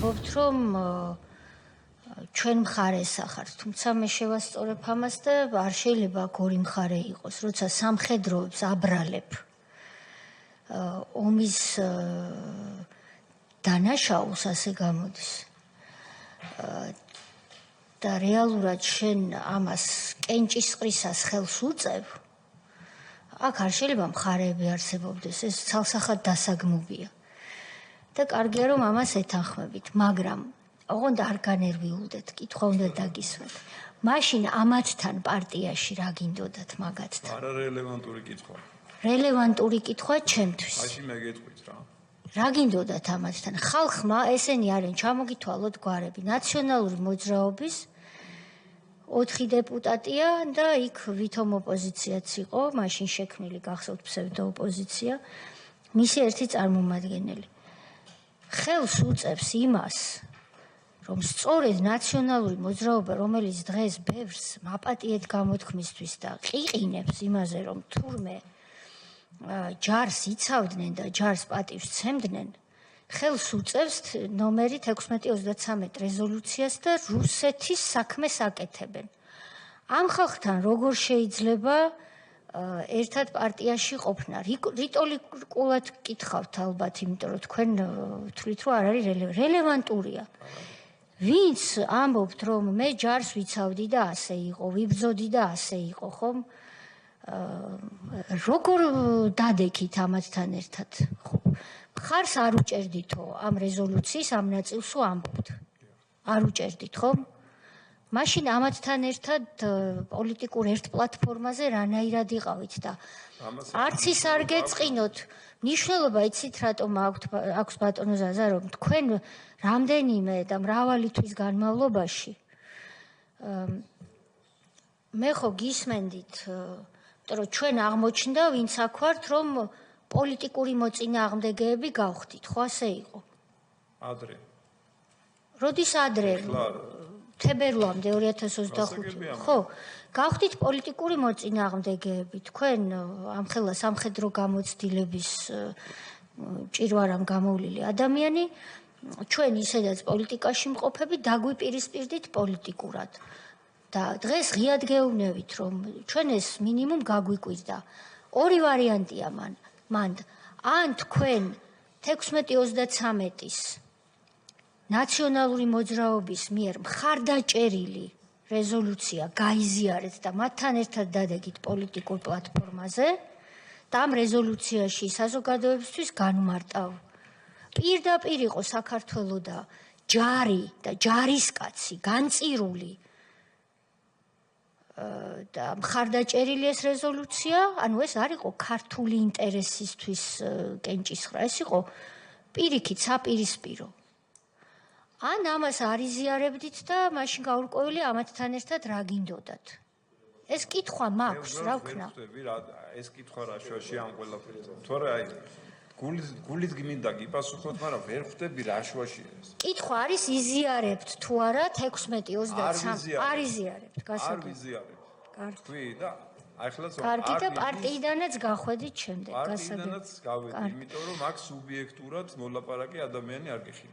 ვამბობთ, რომ ჩვენ მხარეს ახართ, თუმცა მე შევასწორებ ამას და არ შეიძლება ორი მხარე იყოს, როცა სამხედროებს აბრალებ ომის დანაშაულს ასე გამოდის და რეალურად შენ ამას კენჭისყრისას ხელს უწევ, აქ არ შეიძლება მხარეები არსებობდეს, ეს ცალსახად დასაგმობია. და კარგია რომ ამას ეთანხმებით, მაგრამ ოღონდ არ განერვიულდეთ, კითხვა უნდა დაგისვათ. მაშინ ამათთან პარტიაში რა გინდოდათ მაგათთან? არა რელევანტური კითხვა. რელევანტური კითხვა ჩემთვის. მაშინ მე გეტყვით რა. რა გინდოდათ ამათთან? ხალხმა ესენი არიან ჩამოგითვალოთ გვარები, ნაციონალური მოძრაობის 4 დეპუტატია და იქ ვითომ ოპოზიციაც იყო, მაშინ შექმნილი გახსოვთ ფსევდო ოპოზიცია, მისი ერთი წარმომადგენელი. ხელს უწევს იმას, რომ სწორედ ნაციონალური მოძრაობა, რომელიც დღეს ბევრს მაპატიეთ გამოთქმისთვის და ყიყინებს იმაზე, რომ თურმე ჯარს იცავდნენ და ჯარს პატივს ცემდნენ, ხელს უწევს ნომერი 1633 რეზოლუციას და რუსეთის საქმეს აკეთებენ. ამ ხალხთან როგორ შეიძლება ერთად პარტიაში ყოფნა? რიტორიკულად კითხავთ ალბათ, იმიტომ რომ თქვენ თვლით, რომ არ არის რელევანტურია. ვინც ამბობთ, რომ მე ჯარს ვიცავდი და ასე იყო, ვიბრძოდი და ასე იყო, ხომ? როგორ დადექით ამათთან ერთად? მხარს არ უჭერდითო ამ რეზოლუციის ამ ნაწილსო ამბობთ. არ უჭერდით, ხომ? მაშინ ამათთან ერთად პოლიტიკურ ერთ პლატფორმაზე რანაირად იყავით და არც ის არ გეწყინოთ. მნიშვნელობა იცით რატომ აქვს ბატონო ზაზა, რომ თქვენ რამდენიმე და მრავალი თვის განმავლობაში მე ხო გისმენდით, რომ ჩვენ აღმოჩნდა, ვინც აქ ვართ, რომ პოლიტიკური მოწინააღმდეგეები გავხდით, ხო ასე იყო? ადრე. როდის ადრე? თებერვლამდე 2025. ხო, გავხდით პოლიტიკური მოწინააღმდეგეები. თქვენ ამხელა სამხედრო გამოცდილების ჭირვარამ გამოვლილი ადამიანი, ჩვენ ისედაც პოლიტიკაში მყოფები დაგვიპირისპირდით პოლიტიკურად. და დღეს ღიად გეუბნებით, რომ ჩვენ ეს მინიმუმ გაგვიკვირდა. ორი ვარიანტია მან. ან თქვენ 1633-ის ნაციონალური მოძრაობის მიერ მხარდაჭერილი რეზოლუცია გაიზიარეთ და მათთან ერთად დადეგით პოლიტიკურ პლატფორმაზე და ამ რეზოლუციაში საზოგადოებისთვის განმარტავ. პირდაპირ იყო საქართველო და ჯარი და ჯარისკაცი განწირული და მხარდაჭერილი ეს რეზოლუცია, ანუ ეს არ იყო ქართული ინტერესისთვის კენჭისყრა, ეს იყო პირიქით საპირისპირო. ან ამას არ იზიარებდით და მაშინ გაურკვეველი ამათთან ერთად რა გინდოდათ? ეს კითხვა მაქვს, რა ვქნა? ეს კითხვა რა შუაში ამ ყველაფერზე. თორე აი გულით გმინდა გიპასუხოთ, მაგრამ ვერ ხვდები რა შუაში ეს. კითხვა არის იზიარებთ თუ არა 16-23? არ იზიარებთ, გასაგებია. არ ვიზიარებთ. კარგი. თქვი და აი ხლა კარგი და პარტიიდანაც გახვედით შემდეგ, გასაგებია. პარტიიდანაც გავედი, იმიტომ რომ აქ სუბიექტურად მოლაპარაკე ადამიანი არ გიხილ.